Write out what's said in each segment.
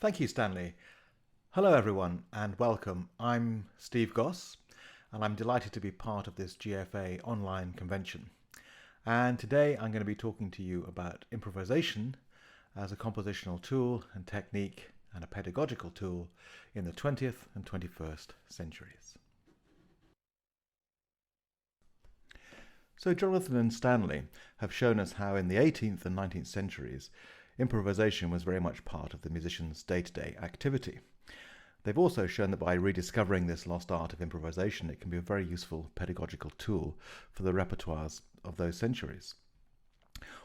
Thank you, Stanley. Hello, everyone, and welcome. I'm Steve Goss, and I'm delighted to be part of this GFA online convention. And today I'm going to be talking to you about improvisation as a compositional tool and technique and a pedagogical tool in the 20th and 21st centuries. So Jonathan and Stanley have shown us how in the 18th and 19th centuries, improvisation was very much part of the musician's day-to-day activity. They've also shown that by rediscovering this lost art of improvisation, it can be a very useful pedagogical tool for the repertoires of those centuries.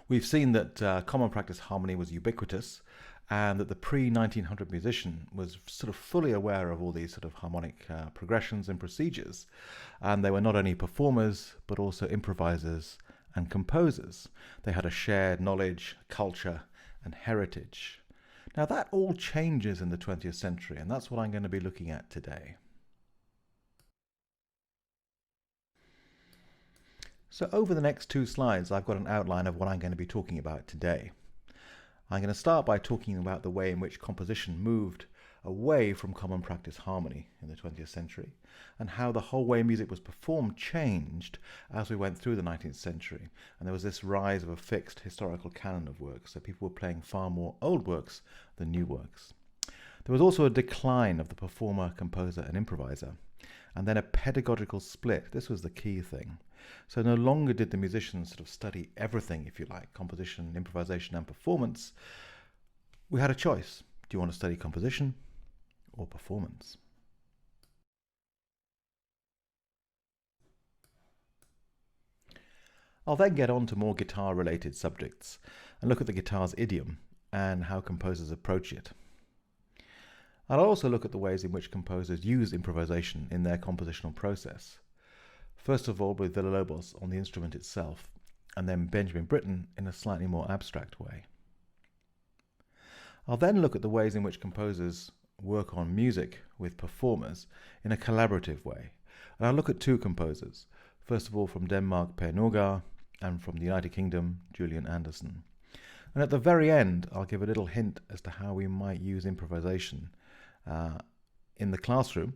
We've seen that common practice harmony was ubiquitous and that the pre-1900 musician was sort of fully aware of all these sort of harmonic progressions and procedures. And they were not only performers, but also improvisers and composers. They had a shared knowledge, culture, and heritage. Now that all changes in the 20th century, and that's what I'm going to be looking at today. So over the next two slides, I've got an outline of what I'm going to be talking about today. I'm going to start by talking about the way in which composition moved away from common practice harmony in the 20th century, and how the whole way music was performed changed as we went through the 19th century. And there was this rise of a fixed historical canon of works, so people were playing far more old works than new works. There was also a decline of the performer, composer, and improviser, and then a pedagogical split. This was the key thing. So no longer did the musicians sort of study everything, if you like, composition, improvisation, and performance. We had a choice. Do you want to study composition or performance? I'll then get on to more guitar-related subjects and look at the guitar's idiom and how composers approach it. I'll also look at the ways in which composers use improvisation in their compositional process. First of all with Villa-Lobos on the instrument itself, and then Benjamin Britten in a slightly more abstract way. I'll then look at the ways in which composers work on music with performers in a collaborative way. And I'll look at two composers, first of all from Denmark, Per Nørgaard, and from the United Kingdom, Julian Anderson. And at the very end, I'll give a little hint as to how we might use improvisation in the classroom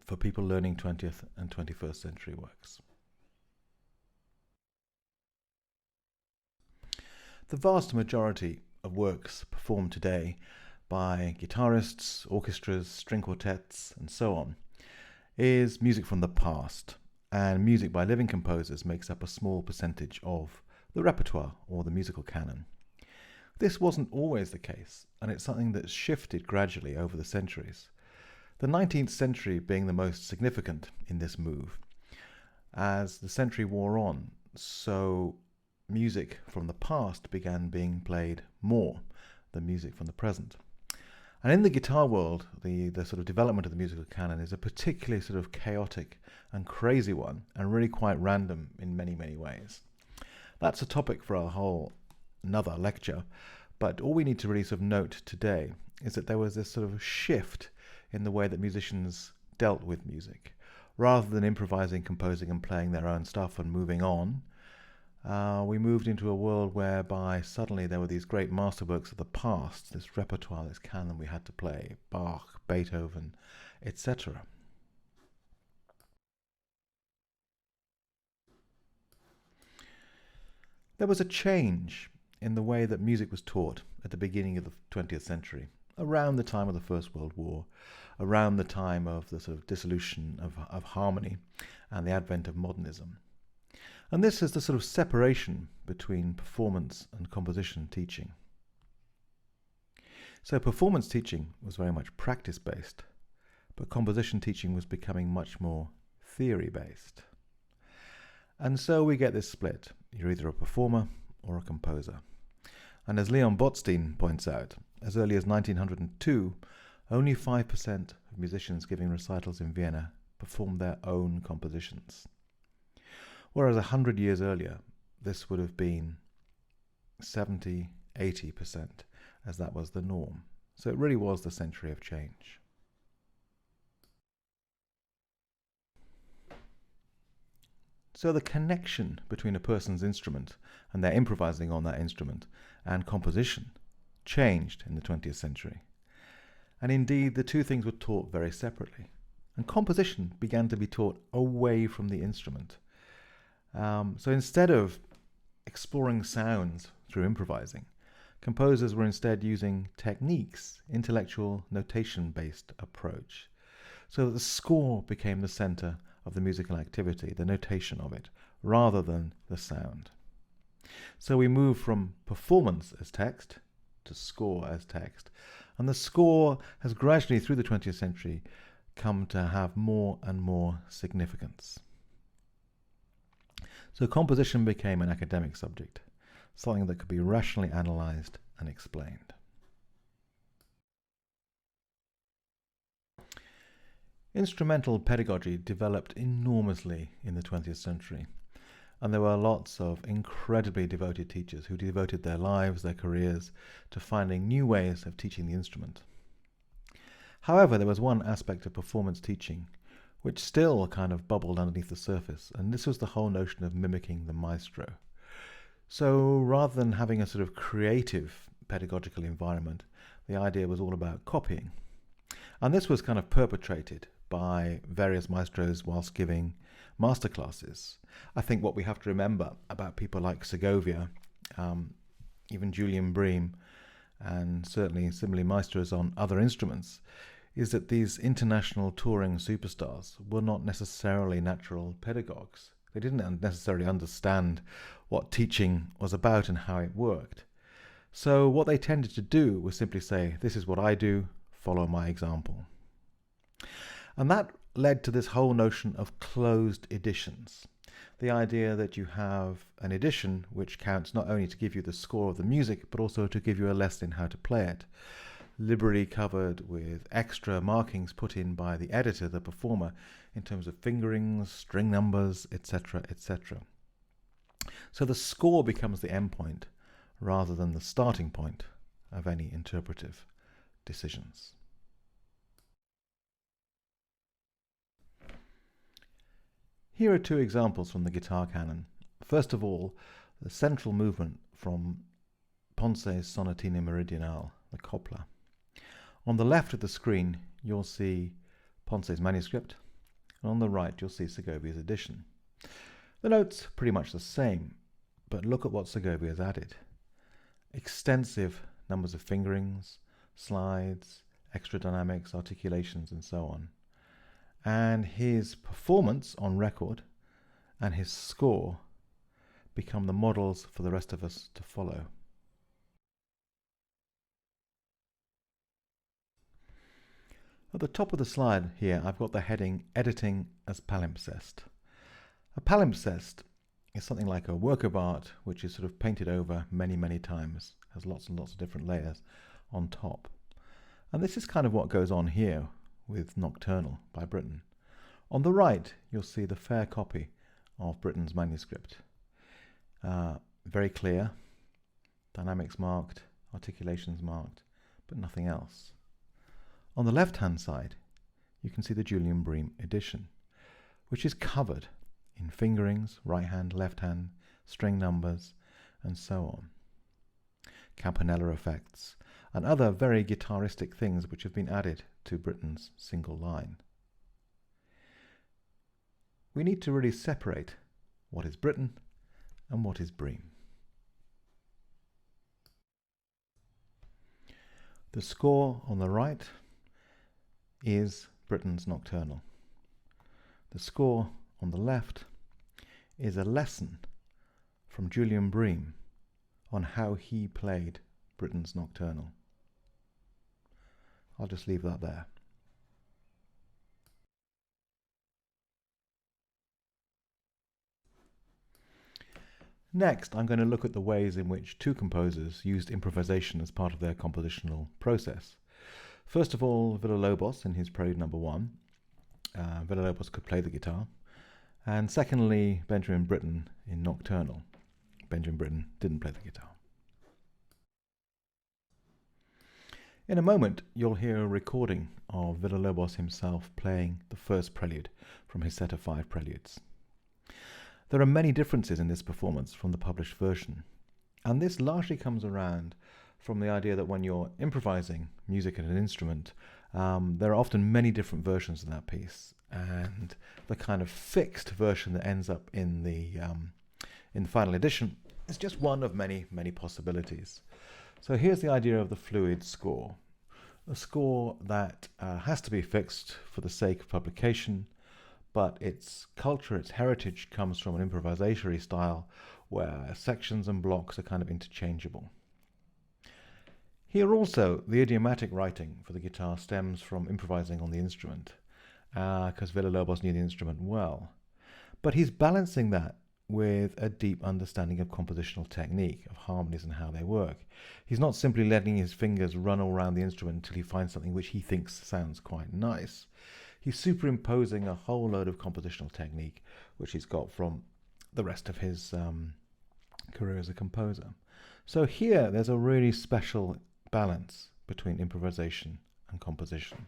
for people learning 20th and 21st century works. The vast majority of works performed today by guitarists, orchestras, string quartets, and so on is music from the past, and music by living composers makes up a small percentage of the repertoire or the musical canon. This wasn't always the case, and it's something that's shifted gradually over the centuries. The 19th century being the most significant in this move. As the century wore on, so music from the past began being played more than music from the present. And in the guitar world, the sort of development of the musical canon is a particularly sort of chaotic and crazy one, and really quite random in many, many ways. That's a topic for another lecture, but all we need to really sort of note today is that there was this sort of shift in the way that musicians dealt with music. Rather than improvising, composing, and playing their own stuff and moving on, we moved into a world whereby suddenly there were these great masterworks of the past, this repertoire, this canon we had to play, Bach, Beethoven, etc. There was a change in the way that music was taught at the beginning of the 20th century, around the time of the First World War, around the time of the sort of dissolution of harmony and the advent of modernism. And this is the sort of separation between performance and composition teaching. So performance teaching was very much practice-based, but composition teaching was becoming much more theory-based. And so we get this split. You're either a performer or a composer. And as Leon Botstein points out, as early as 1902, only 5% of musicians giving recitals in Vienna performed their own compositions. Whereas 100 years earlier, this would have been 70, 80%, as that was the norm. So it really was the century of change. So the connection between a person's instrument and their improvising on that instrument and composition changed in the 20th century. And indeed, the two things were taught very separately. And composition began to be taught away from the instrument. So instead of exploring sounds through improvising, composers were instead using techniques, intellectual, notation-based approach, so that the score became the center of the musical activity, the notation of it, rather than the sound. So we move from performance as text to score as text, and the score has gradually, through the 20th century, come to have more and more significance. So composition became an academic subject, something that could be rationally analysed and explained. Instrumental pedagogy developed enormously in the 20th century, and there were lots of incredibly devoted teachers who devoted their lives, their careers, to finding new ways of teaching the instrument. However, there was one aspect of performance teaching which still kind of bubbled underneath the surface, and this was the whole notion of mimicking the maestro. So rather than having a sort of creative pedagogical environment, the idea was all about copying. And this was kind of perpetrated by various maestros whilst giving masterclasses. I think what we have to remember about people like Segovia, even Julian Bream, and certainly similarly maestros on other instruments, is that these international touring superstars were not necessarily natural pedagogues. They didn't necessarily understand what teaching was about and how it worked. So what they tended to do was simply say, this is what I do, follow my example. And that led to this whole notion of closed editions. The idea that you have an edition which counts not only to give you the score of the music, but also to give you a lesson in how to play it, liberally covered with extra markings put in by the editor, the performer, in terms of fingerings, string numbers, etc., etc. So the score becomes the end point rather than the starting point of any interpretive decisions. Here are two examples from the guitar canon. First of all, the central movement from Ponce's Sonatina Meridionale, the copla. On the left of the screen, you'll see Ponce's manuscript, and on the right, you'll see Segovia's edition. The notes are pretty much the same, but look at what Segovia has added. Extensive numbers of fingerings, slides, extra dynamics, articulations, and so on. And his performance on record and his score become the models for the rest of us to follow. At the top of the slide here, I've got the heading Editing as Palimpsest. A palimpsest is something like a work of art which is sort of painted over many, many times, has lots and lots of different layers on top. And this is kind of what goes on here with Nocturnal by Britten. On the right, you'll see the fair copy of Britten's manuscript. Very clear, dynamics marked, articulations marked, but nothing else. On the left-hand side, you can see the Julian Bream edition, which is covered in fingerings, right hand, left hand, string numbers, and so on. Campanella effects, and other very guitaristic things which have been added to Britten's single line. We need to really separate what is Britten and what is Bream. The score on the right is Britten's Nocturnal. The score on the left is a lesson from Julian Bream on how he played Britten's Nocturnal. I'll just leave that there. Next, I'm going to look at the ways in which two composers used improvisation as part of their compositional process. First of all, Villa-Lobos in his Prelude No. 1. Villa-Lobos could play the guitar. And secondly, Benjamin Britten in Nocturnal. Benjamin Britten didn't play the guitar. In a moment, you'll hear a recording of Villa-Lobos himself playing the first prelude from his set of 5 preludes. There are many differences in this performance from the published version, and this largely comes around from the idea that when you're improvising music and an instrument, there are often many different versions of that piece, and the kind of fixed version that ends up in the final edition is just one of many, many possibilities. So here's the idea of the fluid score. A score that has to be fixed for the sake of publication, but its culture, its heritage comes from an improvisatory style where sections and blocks are kind of interchangeable. Here also, the idiomatic writing for the guitar stems from improvising on the instrument, because Villa-Lobos knew the instrument well. But he's balancing that with a deep understanding of compositional technique, of harmonies and how they work. He's not simply letting his fingers run all around the instrument until he finds something which he thinks sounds quite nice. He's superimposing a whole load of compositional technique, which he's got from the rest of his career as a composer. So here, there's a really special balance between improvisation and composition.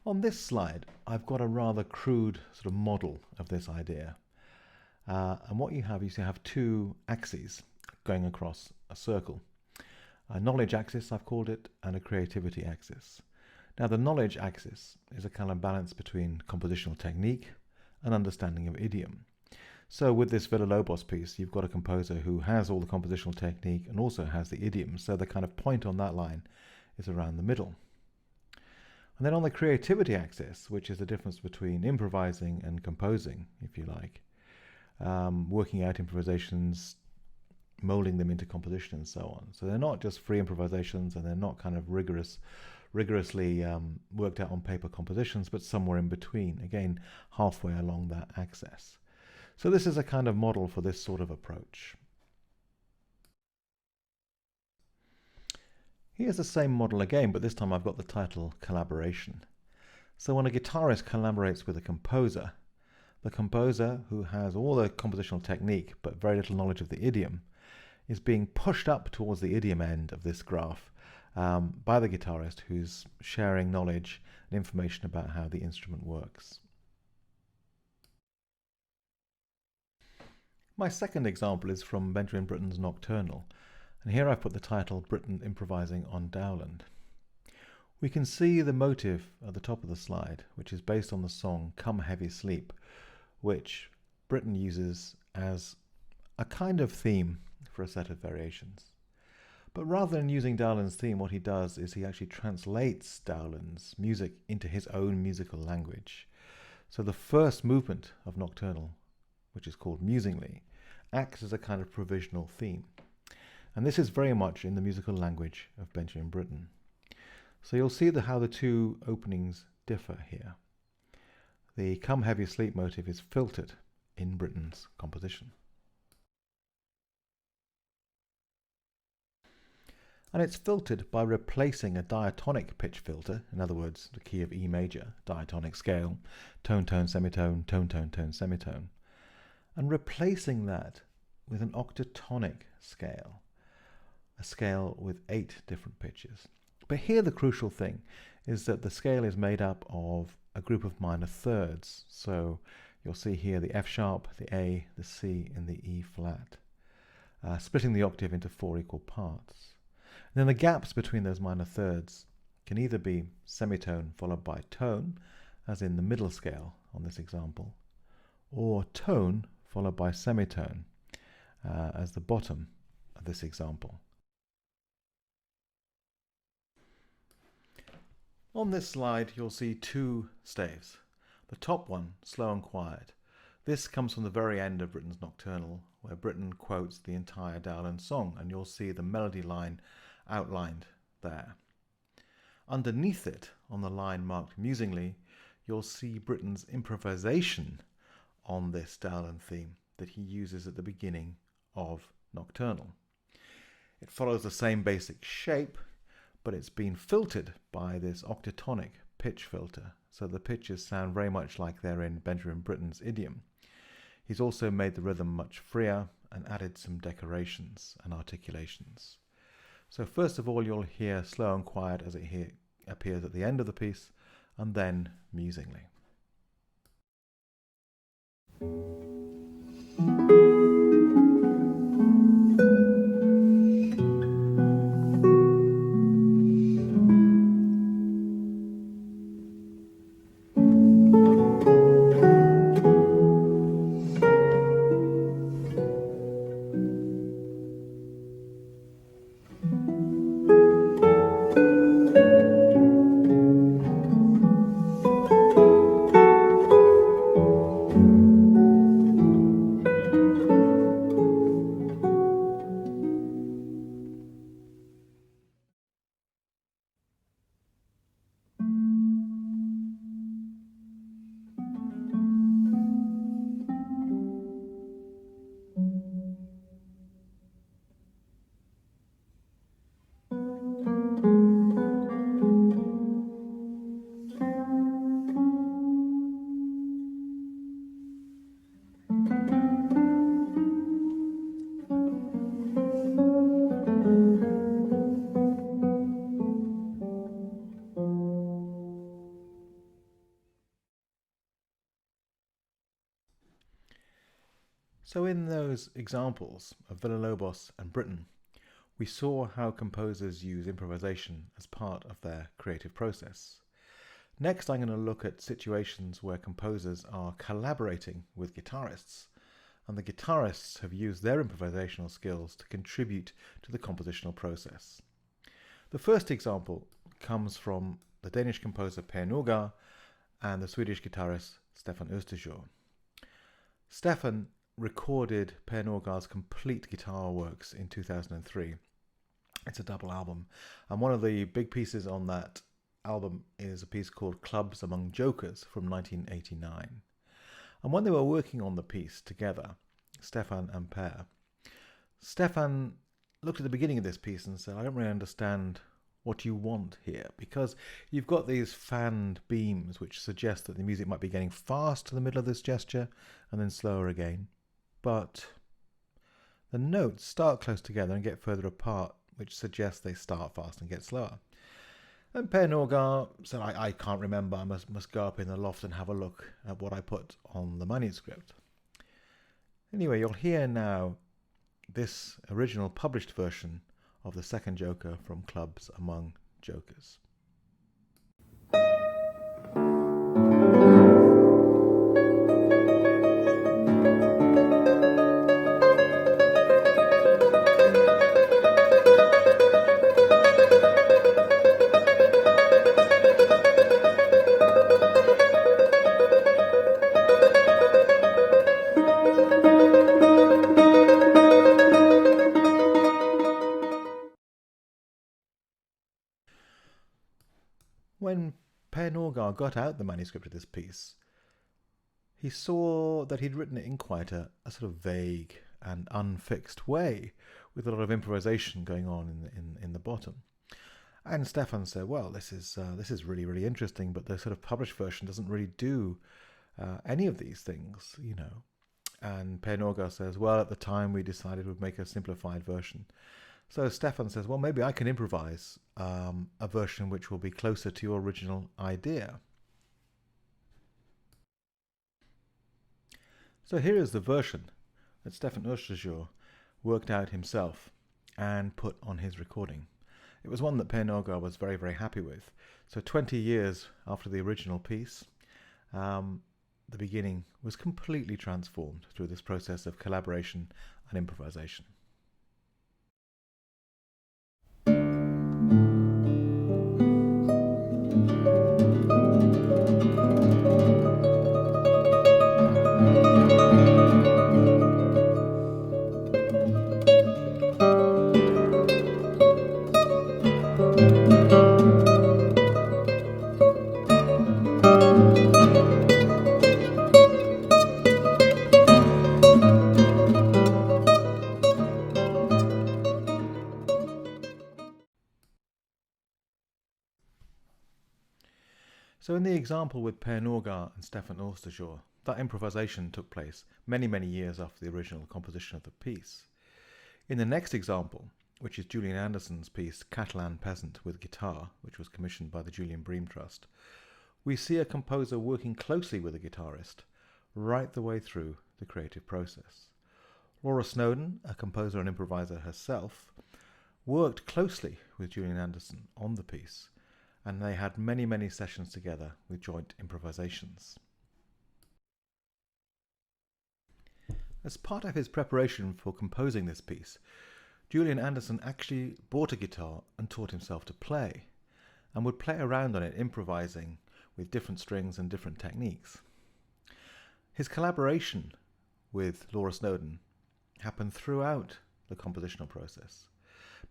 On this slide, I've got a rather crude sort of model of this idea. And what you have is you have two axes going across a circle. A knowledge axis, I've called it, and a creativity axis. Now, the knowledge axis is a kind of balance between compositional technique and understanding of idiom. So with this Villa-Lobos piece, you've got a composer who has all the compositional technique and also has the idiom. So the kind of point on that line is around the middle. And then on the creativity axis, which is the difference between improvising and composing, if you like, working out improvisations, molding them into composition and so on. So they're not just free improvisations and they're not kind of rigorously worked out on paper compositions, but somewhere in between, again, halfway along that axis. So this is a kind of model for this sort of approach. Here's the same model again, but this time I've got the title collaboration. So when a guitarist collaborates with a composer, the composer, who has all the compositional technique but very little knowledge of the idiom, is being pushed up towards the idiom end of this graph by the guitarist, who's sharing knowledge and information about how the instrument works. My second example is from Benjamin Britten's Nocturnal. And here I've put the title Britten Improvising on Dowland. We can see the motive at the top of the slide, which is based on the song Come Heavy Sleep, which Britten uses as a kind of theme for a set of variations. But rather than using Dowland's theme, what he does is he actually translates Dowland's music into his own musical language. So the first movement of Nocturnal, which is called Musingly, acts as a kind of provisional theme. And this is very much in the musical language of Benjamin Britten. So you'll see how the two openings differ here. The Come Heavy Sleep motive is filtered in Britten's composition. And it's filtered by replacing a diatonic pitch filter, in other words, the key of E major, diatonic scale, tone, tone, semitone, tone, tone, tone, semitone, and replacing that with an octatonic scale, a scale with 8 different pitches. But here the crucial thing is that the scale is made up of a group of minor thirds. So you'll see here the F sharp, the A, the C, and the E flat, splitting the octave into 4 equal parts. And then the gaps between those minor thirds can either be semitone followed by tone, as in the middle scale on this example, or tone followed by semitone, as the bottom of this example. On this slide, you'll see 2 staves. The top one, slow and quiet. This comes from the very end of Britten's Nocturnal, where Britten quotes the entire Dowland song, and you'll see the melody line outlined there. Underneath it, on the line marked musingly, you'll see Britten's improvisation on this Dowland theme that he uses at the beginning of Nocturnal. It follows the same basic shape, but it's been filtered by this octatonic pitch filter, so the pitches sound very much like they're in Benjamin Britten's idiom. He's also made the rhythm much freer and added some decorations and articulations. So first of all, you'll hear slow and quiet as it appears at the end of the piece, and then musingly. So in those examples of Villa-Lobos and Britten, we saw how composers use improvisation as part of their creative process. Next, I'm going to look at situations where composers are collaborating with guitarists, and the guitarists have used their improvisational skills to contribute to the compositional process. The first example comes from the Danish composer Per Norgard and the Swedish guitarist Stefan Österjö. Stefan recorded Per Norgard's complete guitar works in 2003. It's a double album, and one of the big pieces on that album is a piece called Clubs Among Jokers from 1989. And when they were working on the piece together, Stefan and Per, Stefan looked at the beginning of this piece and said, I don't really understand what you want here, because you've got these fanned beams which suggest that the music might be getting fast to the middle of this gesture and then slower again. But the notes start close together and get further apart, which suggests they start fast and get slower. And Per Norgard said, I can't remember, I must go up in the loft and have a look at what I put on the manuscript. Anyway, you'll hear now this original published version of the second joker from Clubs Among Jokers. When Per Norgard got out the manuscript of this piece, he saw that he'd written it in quite a sort of vague and unfixed way, with a lot of improvisation going on in the bottom. And Stefan said, well, this is really, really interesting, but the sort of published version doesn't really do any of these things, you know. And Per Norgard says, well, at the time we decided we'd make a simplified version. So Stefan says, well, maybe I can improvise a version which will be closer to your original idea. So here is the version that Stefan Osterjour worked out himself and put on his recording. It was one that Per Norgard was very, very happy with. So 20 years after the original piece, the beginning was completely transformed through this process of collaboration and improvisation. So in the example with Per Norgard and Stefan Osterjour, that improvisation took place many, many years after the original composition of the piece. In the next example, which is Julian Anderson's piece Catalan Peasant with Guitar, which was commissioned by the Julian Bream Trust, we see a composer working closely with a guitarist right the way through the creative process. Laura Snowdon, a composer and improviser herself, worked closely with Julian Anderson on the piece, and they had many, many sessions together with joint improvisations. As part of his preparation for composing this piece, Julian Anderson actually bought a guitar and taught himself to play, and would play around on it, improvising with different strings and different techniques. His collaboration with Laura Snowdon happened throughout the compositional process.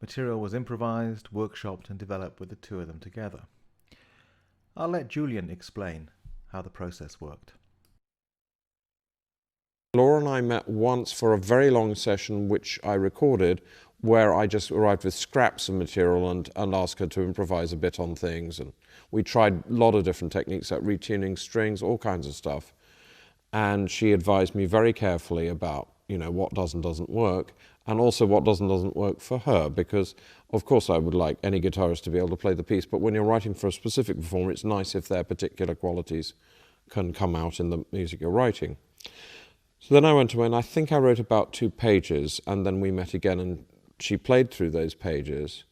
Material was improvised, workshopped and developed with the two of them together. I'll let Julian explain how the process worked. Laura and I met once for a very long session which I recorded, where I just arrived with scraps of material and asked her to improvise a bit on things. And we tried a lot of different techniques like retuning strings, all kinds of stuff. And she advised me very carefully about, you know, what does and doesn't work, and also what does and doesn't work for her, because of course I would like any guitarist to be able to play the piece, but when you're writing for a specific performer, it's nice if their particular qualities can come out in the music you're writing. So then I went away and I think I wrote about 2 pages, and then we met again and she played through those pages,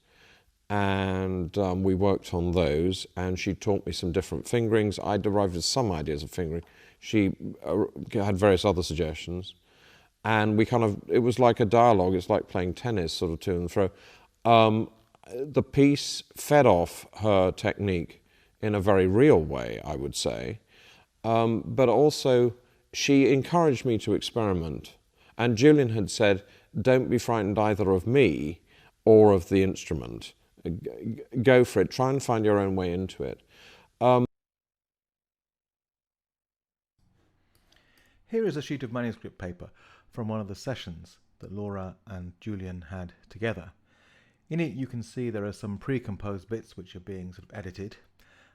and we worked on those, and she taught me some different fingerings. I derived some ideas of fingering. She had various other suggestions. And it was like a dialogue. It's like playing tennis, sort of to and fro. The piece fed off her technique in a very real way, I would say. But also, she encouraged me to experiment. And Julian had said, don't be frightened either of me or of the instrument. Go for it. Try and find your own way into it. Here is a sheet of manuscript paper from one of the sessions that Laura and Julian had together. In it you can see there are some pre-composed bits which are being sort of edited,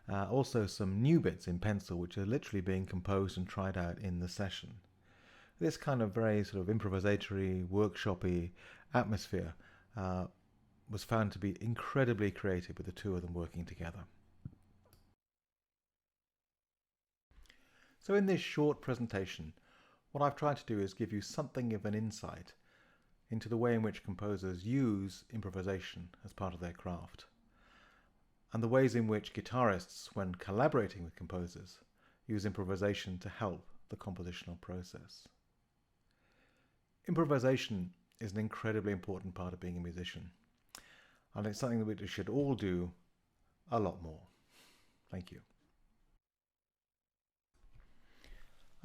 also some new bits in pencil which are literally being composed and tried out in the session. This kind of very sort of improvisatory, workshopy atmosphere was found to be incredibly creative with the two of them working together. So in this short presentation, what I've tried to do is give you something of an insight into the way in which composers use improvisation as part of their craft, and the ways in which guitarists, when collaborating with composers, use improvisation to help the compositional process. Improvisation is an incredibly important part of being a musician, and it's something that we should all do a lot more. Thank you.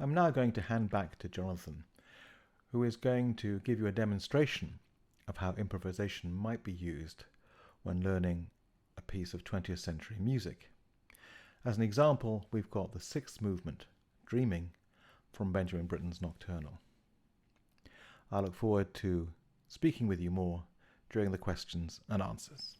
I'm now going to hand back to Jonathan, who is going to give you a demonstration of how improvisation might be used when learning a piece of 20th century music. As an example, we've got the 6th movement, Dreaming, from Benjamin Britten's Nocturnal. I look forward to speaking with you more during the questions and answers.